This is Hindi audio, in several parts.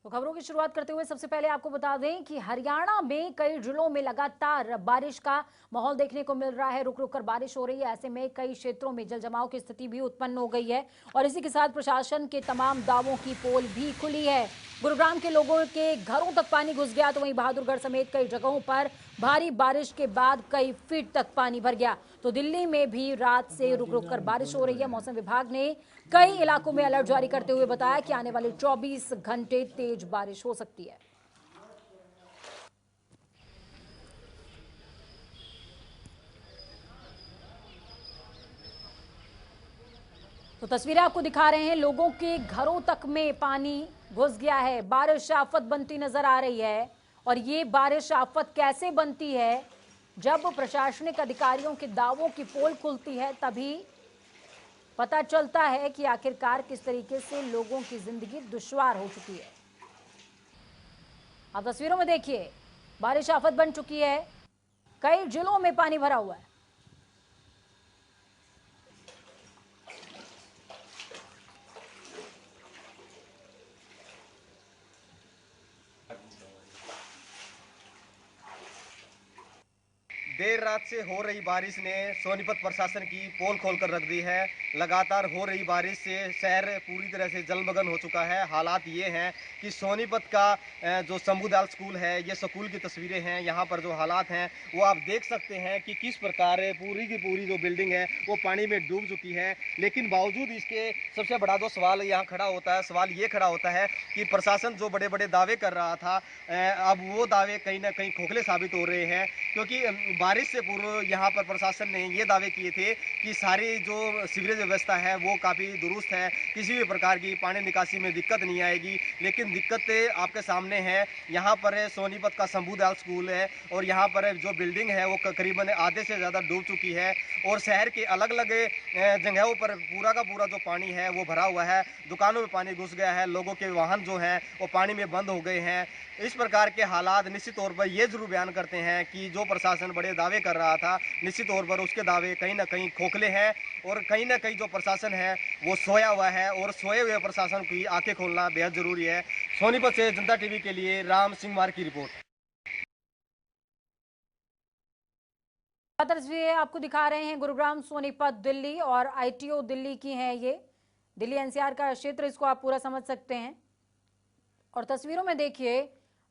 तो खबरों की शुरुआत करते हुए सबसे पहले आपको बता दें कि हरियाणा में कई जिलों में लगातार बारिश का माहौल देखने को मिल रहा है। रुक रुक कर बारिश हो रही है। ऐसे में कई क्षेत्रों में जल जमाव की स्थिति भी उत्पन्न हो गई है और इसी के साथ प्रशासन के तमाम दावों की पोल भी खुली है। गुरुग्राम के लोगों के घरों तक पानी घुस गया तो वहीं बहादुरगढ़ समेत कई जगहों पर भारी बारिश के बाद कई फीट तक पानी भर गया। तो दिल्ली में भी रात से रुक रुक कर बारिश हो रही है। मौसम विभाग ने कई इलाकों में अलर्ट जारी करते हुए बताया कि आने वाले 24 घंटे तेज बारिश हो सकती है। तो तस्वीरें आपको दिखा रहे हैं, लोगों के घरों तक में पानी घुस गया है। बारिश आफत बनती नजर आ रही है और ये बारिश आफत कैसे बनती है, जब प्रशासनिक अधिकारियों के दावों की पोल खुलती है तभी पता चलता है कि आखिरकार किस तरीके से लोगों की जिंदगी दुश्वार हो चुकी है। आप तस्वीरों में देखिए, बारिश आफत बन चुकी है। कई जिलों में पानी भरा हुआ है। देर रात से हो रही बारिश ने सोनीपत प्रशासन की पोल खोलकर रख दी है। लगातार हो रही बारिश से शहर पूरी तरह से जलमग्न हो चुका है। हालात ये हैं कि सोनीपत का जो शंभूदयाल स्कूल है, ये स्कूल की तस्वीरें हैं। यहाँ पर जो हालात हैं वो आप देख सकते हैं कि किस प्रकार पूरी की पूरी जो बिल्डिंग है वो पानी में डूब चुकी है। लेकिन बावजूद इसके सबसे बड़ा जो सवाल यहाँ खड़ा होता है, सवाल ये खड़ा होता है कि प्रशासन जो बड़े बड़े दावे कर रहा था, अब वो दावे कहीं ना कहीं खोखले साबित हो रहे हैं। क्योंकि बारिश से पूर्व यहाँ पर प्रशासन ने ये दावे किए थे कि सारी जो सीवरेज व्यवस्था है वो काफ़ी दुरुस्त है, किसी भी प्रकार की पानी निकासी में दिक्कत नहीं आएगी। लेकिन दिक्कत आपके सामने है। यहाँ पर सोनीपत का शंभूदयाल स्कूल है और यहाँ पर जो बिल्डिंग है वो करीबन आधे से ज़्यादा डूब चुकी है और शहर के अलग अलग जगहों पर पूरा का पूरा जो पानी है वो भरा हुआ है। दुकानों में पानी घुस गया है, लोगों के वाहन जो हैं वो पानी में बंद हो गए हैं। इस प्रकार के हालात निश्चित तौर पर ये जरूर बयान करते हैं कि जो प्रशासन बड़े दावे कर रहा था, निश्चित तौर पर उसके दावे कहीं ना कहीं खोखले हैं और कहीं ना कहीं जो प्रशासन है वो सोया हुआ है और सोए हुए प्रशासन की आंखें खोलना बेहद जरूरी है। सोनीपत से जनता टीवी के लिए राम सिंह मार की रिपोर्ट। तस्वीरें आपको दिखा रहे हैं गुरुग्राम, सोनीपत, दिल्ली और आईटीओ दिल्ली की हैं। ये दिल्ली एनसीआर का क्षेत्र, इसको आप पूरा समझ सकते हैं। और तस्वीरों में देखिए,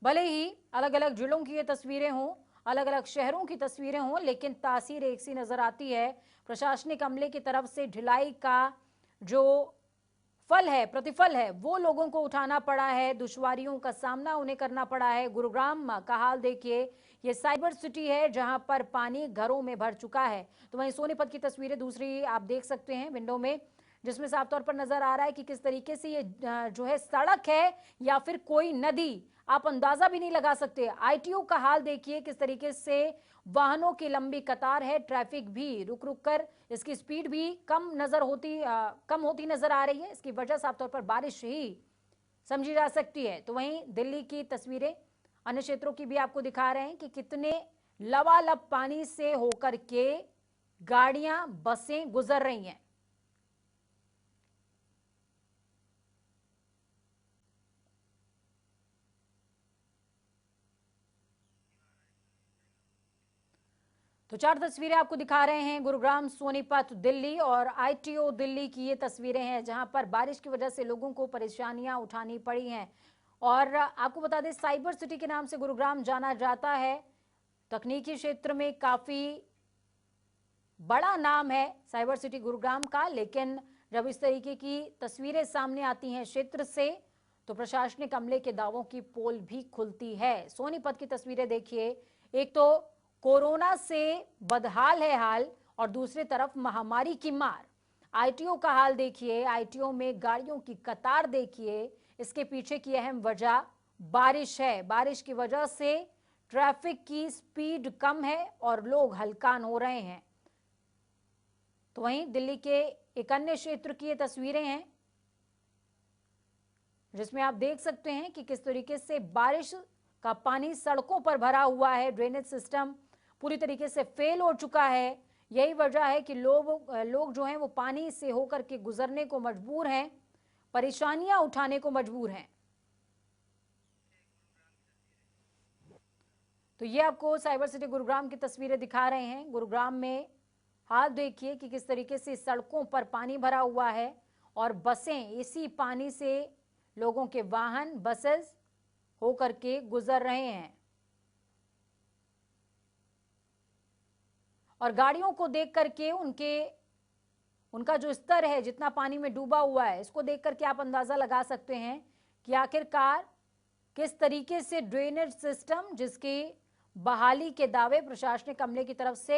भले ही अलग अलग जिलों की ये तस्वीरें हों, अलग अलग शहरों की तस्वीरें हों, लेकिन तासीर एक सी नजर आती है। प्रशासनिक अमले की तरफ से ढिलाई का जो फल है, प्रतिफल है, वो लोगों को उठाना पड़ा है। दुश्वारियों का सामना उन्हें करना पड़ा है। गुरुग्राम का हाल देखिए, ये साइबर सिटी है जहां पर पानी घरों में भर चुका है। तो वहीं सोनीपत की तस्वीरें दूसरी आप देख सकते हैं विंडो में, जिसमें साफ तौर पर नजर आ रहा है कि किस तरीके से ये जो है सड़क है या फिर कोई नदी, आप अंदाजा भी नहीं लगा सकते। आईटीओ का हाल देखिए, किस तरीके से वाहनों की लंबी कतार है। ट्रैफिक भी रुक रुक कर, इसकी स्पीड भी कम होती नजर आ रही है। इसकी वजह साफ तौर पर बारिश ही समझी जा सकती है। तो वहीं दिल्ली की तस्वीरें अन्य क्षेत्रों की भी आपको दिखा रहे हैं कि कितने लबालब पानी से होकर के गाड़ियां, बसें गुजर रही हैं। तो चार तस्वीरें आपको दिखा रहे हैं, गुरुग्राम, सोनीपत, दिल्ली और आईटीओ दिल्ली की ये तस्वीरें हैं जहां पर बारिश की वजह से लोगों को परेशानियां उठानी पड़ी हैं। और आपको बता दें, साइबर सिटी के नाम से गुरुग्राम जाना जाता है। तकनीकी क्षेत्र में काफी बड़ा नाम है साइबर सिटी गुरुग्राम का, लेकिन जब इस तरीके की तस्वीरें सामने आती हैं क्षेत्र से, तो प्रशासनिक अमले के दावों की पोल भी खुलती है। सोनीपत की तस्वीरें देखिए, एक तो कोरोना से बदहाल है हाल और दूसरी तरफ महामारी की मार। आईटीओ का हाल देखिए, आईटीओ में गाड़ियों की कतार देखिए। इसके पीछे की अहम वजह बारिश है। बारिश की वजह से ट्रैफिक की स्पीड कम है और लोग हलकान हो रहे हैं। तो वहीं दिल्ली के एक अन्य क्षेत्र की ये तस्वीरें हैं जिसमें आप देख सकते हैं कि किस तरीके से बारिश का पानी सड़कों पर भरा हुआ है। ड्रेनेज सिस्टम पूरी तरीके से फेल हो चुका है। यही वजह है कि लोग जो हैं वो पानी से होकर के गुजरने को मजबूर हैं, परेशानियां उठाने को मजबूर हैं। तो ये आपको साइबर सिटी गुरुग्राम की तस्वीरें दिखा रहे हैं। गुरुग्राम में हाल देखिए कि किस तरीके से सड़कों पर पानी भरा हुआ है और बसें इसी पानी से लोगों के वाहन बसेस होकर के गुजर रहे हैं। और गाड़ियों को देख करके उनका जो स्तर है, जितना पानी में डूबा हुआ है, इसको देख करके आप अंदाजा लगा सकते हैं कि आखिरकार किस तरीके से ड्रेनेज सिस्टम, जिसकी बहाली के दावे प्रशासनिक अमले की तरफ से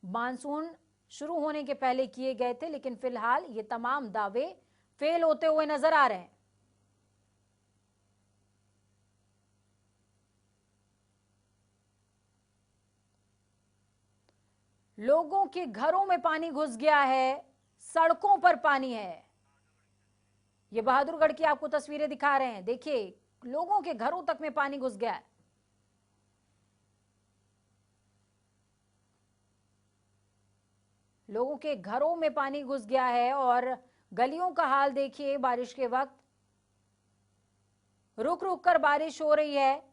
मानसून शुरू होने के पहले किए गए थे, लेकिन फिलहाल ये तमाम दावे फेल होते हुए नजर आ रहे हैं। लोगों के घरों में पानी घुस गया है, सड़कों पर पानी है। ये बहादुरगढ़ की आपको तस्वीरें दिखा रहे हैं। देखिए, लोगों के घरों तक में पानी घुस गया है। लोगों के घरों में पानी घुस गया है और गलियों का हाल देखिए। बारिश के वक्त रुक रुक कर बारिश हो रही है,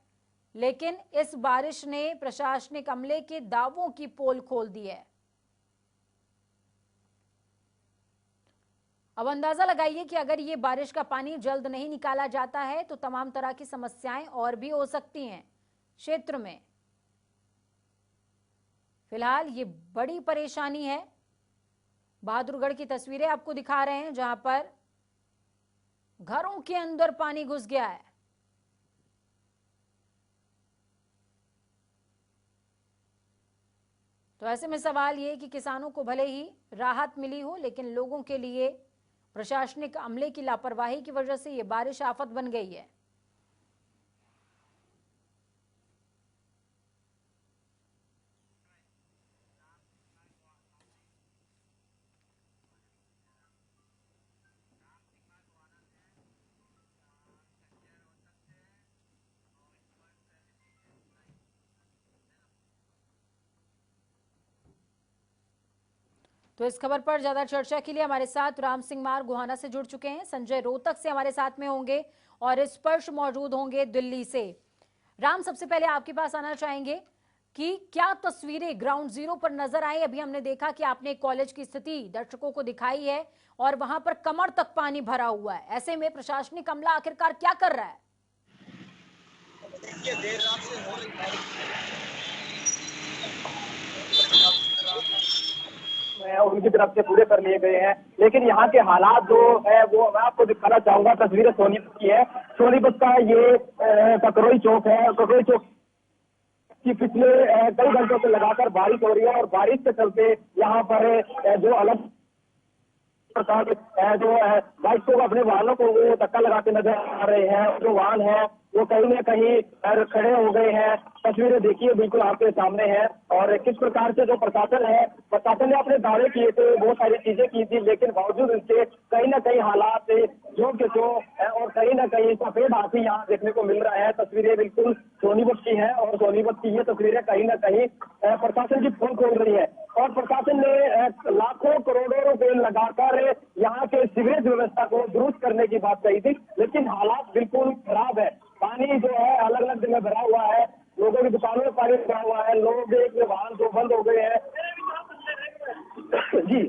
लेकिन इस बारिश ने प्रशासनिक अमले के दावों की पोल खोल दी है। अब अंदाजा लगाइए कि अगर ये बारिश का पानी जल्द नहीं निकाला जाता है तो तमाम तरह की समस्याएं और भी हो सकती हैं क्षेत्र में। फिलहाल ये बड़ी परेशानी है। बहादुरगढ़ की तस्वीरें आपको दिखा रहे हैं, जहां पर घरों के अंदर पानी घुस गया है। तो ऐसे में सवाल ये कि किसानों को भले ही राहत मिली हो, लेकिन लोगों के लिए प्रशासनिक अमले की लापरवाही की वजह से ये बारिश आफत बन गई है। तो इस खबर पर ज्यादा चर्चा के लिए हमारे साथ राम सिंह मार गुहाना से जुड़ चुके हैं, संजय रोहतक से हमारे साथ में होंगे और स्पर्श मौजूद होंगे दिल्ली से। राम, सबसे पहले आपके पास आना चाहेंगे कि क्या तस्वीरें ग्राउंड जीरो पर नजर आई। अभी हमने देखा कि आपने कॉलेज की स्थिति दर्शकों को दिखाई है और वहां पर कमर तक पानी भरा हुआ है। ऐसे में प्रशासनिक अमला आखिरकार क्या कर रहा है? देर रात से हो रही उनकी तरफ से पूरे कर लिए गए हैं, लेकिन यहाँ के हालात जो है वो मैं आपको दिखाना चाहूंगा। तस्वीरें सोनीपत की है। सोनीपत का ये ककरोई चौक है। ककरोई चौक की पिछले कई घंटों से लगातार बारिश हो रही है और बारिश के चलते यहाँ पर जो अलग प्रकार जो बाइकों को, अपने वाहनों को वो धक्का लगाते नजर आ रहे हैं। जो वाहन है वो कहीं न कहीं खड़े हो गए हैं। तस्वीरें देखिए बिल्कुल आपके सामने है और किस प्रकार से जो प्रशासन है, प्रशासन ने अपने दावे किए थे, बहुत सारी चीजें की थी, लेकिन बावजूद इसके कहीं न कहीं हालात जो के जो है और कहीं न कहीं सफेद हाथी यहाँ देखने को मिल रहा है। तस्वीरें बिल्कुल सोनीपत की है और सोनीपत की ये तस्वीरें कहीं न कहीं प्रशासन की पोल खोल रही है। और प्रशासन ने लाखों करोड़ों रुपए लगाकर यहाँ के सीवरेज व्यवस्था को दुरुस्त करने की बात कही थी, लेकिन हालात बिल्कुल खराब है। पानी जो है अलग अलग जगह भरा हुआ है, लोगों की दुकानों में पानी भरा हुआ है, लोग एक वाहन जो बंद हो गए हैं। जी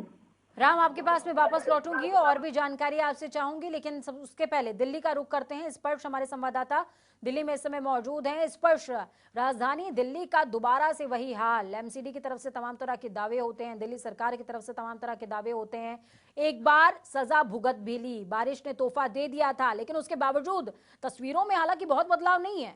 राम, आपके पास में वापस लौटूंगी और भी जानकारी आपसे चाहूंगी, लेकिन सब उसके पहले दिल्ली का रुख करते हैं। स्पर्श हमारे संवाददाता दिल्ली में इस समय मौजूद हैं। स्पर्श, राजधानी दिल्ली का दोबारा से वही हाल। एमसीडी की तरफ से तमाम तरह के दावे होते हैं, दिल्ली सरकार की तरफ से तमाम तरह के दावे होते हैं। एक बार सजा भुगत भी ली, बारिश ने तोहफा दे दिया था, लेकिन उसके बावजूद तस्वीरों में हालांकि बहुत बदलाव नहीं है।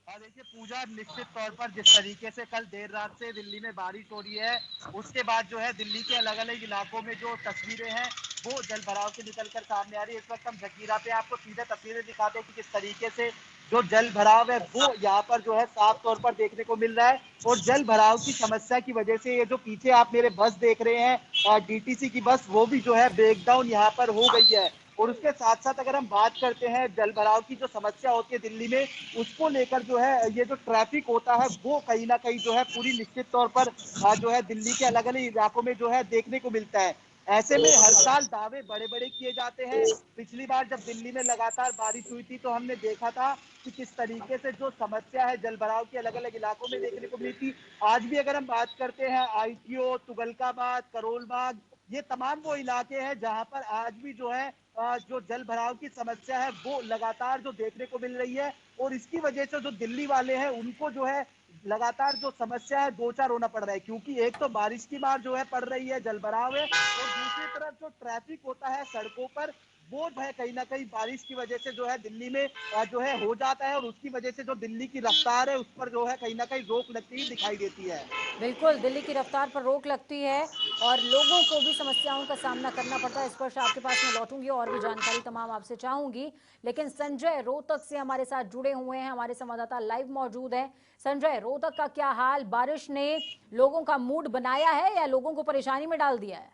देखिए पूजा, निश्चित तौर पर जिस तरीके से कल देर रात से दिल्ली में बारिश हो रही है, उसके बाद जो है दिल्ली के अलग अलग इलाकों में जो तस्वीरें हैं वो जल भराव से निकलकर सामने आ रही है। इस वक्त हम जकीरा पे आपको सीधे तस्वीरें दिखाते हैं कि किस तरीके से जो जल भराव है वो यहाँ पर जो है साफ तौर पर देखने को मिल रहा है। और जल भराव की समस्या की वजह से ये जो पीछे आप मेरे बस देख रहे हैं डीटीसी की बस, वो भी जो है ब्रेकडाउन यहाँ पर हो गई है। और उसके साथ साथ अगर हम बात करते हैं जल भराव की जो समस्या होती है दिल्ली में, उसको लेकर जो है ये जो ट्रैफिक होता है वो कहीं ना कहीं जो है पूरी निश्चित तौर पर जो है दिल्ली के अलग अलग इलाकों में जो है देखने को मिलता है। ऐसे में हर साल दावे बड़े बड़े किए जाते हैं। पिछली बार जब दिल्ली में लगातार बारिश हुई थी तो हमने देखा था कि किस तरीके से जो समस्या है जल भराव की अलग अलग इलाकों में देखने को मिली थी। आज भी अगर हम बात करते हैं आईटीओ, तुगलकाबाद, करोल बाग, ये तमाम वो इलाके हैं जहां पर आज भी जो है जो जल भराव की समस्या है वो लगातार जो देखने को मिल रही है। और इसकी वजह से जो दिल्ली वाले हैं उनको जो है लगातार जो समस्या है दो चार होना पड़ रहा है, क्योंकि एक तो बारिश की मार जो है पड़ रही है, जल भराव है, और दूसरी तरफ जो ट्रैफिक होता है सड़कों पर वो जो है कहीं ना कहीं बारिश की वजह से जो है दिल्ली में जो है हो जाता है, और उसकी वजह से जो दिल्ली की रफ्तार है उस पर जो है कहीं ना कहीं रोक लगती हुई दिखाई देती है। बिल्कुल, दिल्ली की रफ्तार पर रोक लगती है और लोगों को भी समस्याओं का सामना करना पड़ता है। इस पर आपके पास मैं लौटूंगी और भी जानकारी तमाम आपसे चाहूंगी, लेकिन संजय रोहतक से हमारे साथ जुड़े हुए हैं, हमारे संवाददाता लाइव मौजूद हैं। संजय, रोहतक का क्या हाल? बारिश ने लोगों का मूड बनाया है या लोगों को परेशानी में डाल दिया है?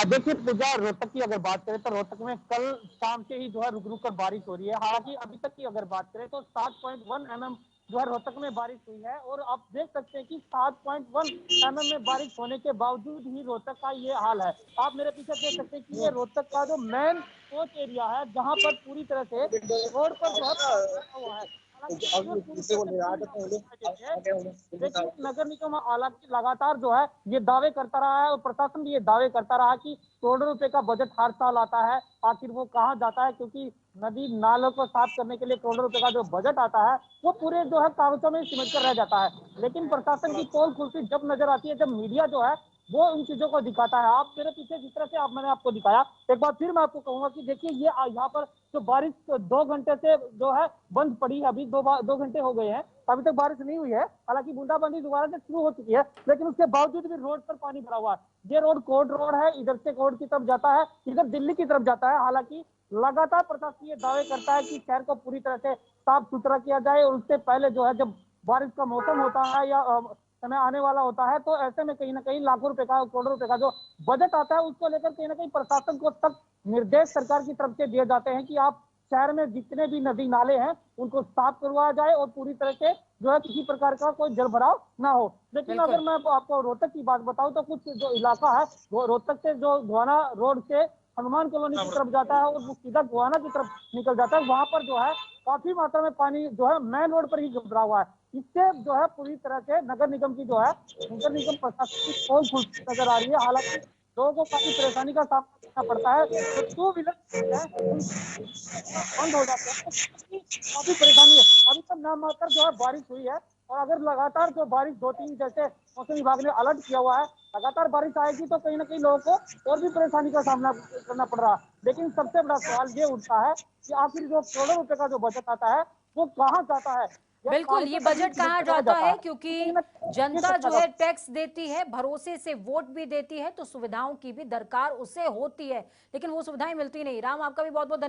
देखिए पूजा, रोहतक की अगर बात करें तो रोहतक में कल शाम से ही जो है रुक रुक कर बारिश हो रही है। हालांकि अभी तक की अगर बात करें तो 7.1 mm जो है रोहतक में बारिश हुई है, और आप देख सकते हैं कि 7.1 mm में बारिश होने के बावजूद ही रोहतक का ये हाल है। आप मेरे पीछे देख सकते हैं कि ये रोहतक का जो मेन कोच एरिया है जहाँ पर पूरी तरह से रोड पर जो है पानी भरा हुआ है। हालांकि ये पूरी तरह से पूरी लेकिन नगर निगम हालांकि लगातार जो है ये दावे करता रहा है, और प्रशासन भी ये दावे करता रहा कि करोड़ों रुपए का बजट हर साल आता है, आखिर वो कहाँ जाता है? क्योंकि नदी नालों को साफ करने के लिए करोड़ों रुपए का जो बजट आता है वो पूरे जो है कागजों में सिमट कर रह जाता है। लेकिन प्रशासन की पोल खुलती जब नजर आती है, जब मीडिया जो है वो इन चीजों को दिखाता है। आप मेरे पीछे जिस तरह से मैंने आपको दिखाया, एक बार फिर मैं आपको कहूंगा कि देखिए ये यहाँ पर जो बारिश 2 घंटे से जो है बंद पड़ी है, अभी 2 घंटे हो गए हैं, अभी तक बारिश नहीं हुई है। हालांकि बूंदाबांदी दोबारा से शुरू हो चुकी है, लेकिन उसके बावजूद भी रोड पर पानी भरा हुआ है। ये रोड कोर्ट रोड है, इधर से कोर्ट की तरफ जाता है, इधर दिल्ली की तरफ जाता है। हालांकि लगातार प्रशासन ये दावे करता है कि शहर को पूरी तरह से साफ सुथरा किया जाए, और उससे पहले जो है जब बारिश का मौसम होता है या समय आने वाला होता है तो ऐसे में कहीं ना कहीं लाखों रुपए का, करोड़ों रुपए का जो बजट आता है उसको लेकर कहीं ना कहीं प्रशासन को तक निर्देश सरकार की तरफ से दिए जाते हैं कि आप शहर में जितने भी नदी नाले हैं उनको साफ करवाया जाए, और पूरी तरह से जो है किसी प्रकार का कोई जल भराव ना हो। लेकिन अगर मैं आपको रोहतक की बात बताऊं तो कुछ जो इलाका है वो रोहतक से जो गोहाना रोड से हनुमान कॉलोनी की तरफ जाता है और वो सीधा गोहाना की तरफ निकल जाता है, वहां पर जो है काफी मात्रा में पानी जो है मेन रोड पर ही भरा हुआ है। इससे जो है पूरी तरह से नगर निगम की जो है नगर निगम प्रशासन की पोल खुलती नजर आ रही है। हालांकि लोगों को काफी परेशानी का सामना करना पड़ता है, तो टू व्हीलर बंद हो जाते हैं, तो काफी परेशानी है। अभी तक नाम मात्र जो है बारिश हुई है, और अगर लगातार जो बारिश 2-3 जैसे मौसम विभाग ने अलर्ट किया हुआ है, लगातार बारिश आएगी तो कहीं ना कहीं लोगों को और भी परेशानी का सामना करना पड़ रहा है। लेकिन सबसे बड़ा सवाल ये उठता है कि आखिर जो करोड़ों रुपए का जो बजट आता है वो कहाँ जाता है? बिल्कुल, ये बजट कहाँ जाता है? क्योंकि जनता जो है टैक्स देती है, भरोसे से वोट भी देती है, तो सुविधाओं की भी दरकार उसे होती है, लेकिन वो सुविधाएं मिलती नहीं। राम, आपका भी बहुत बहुत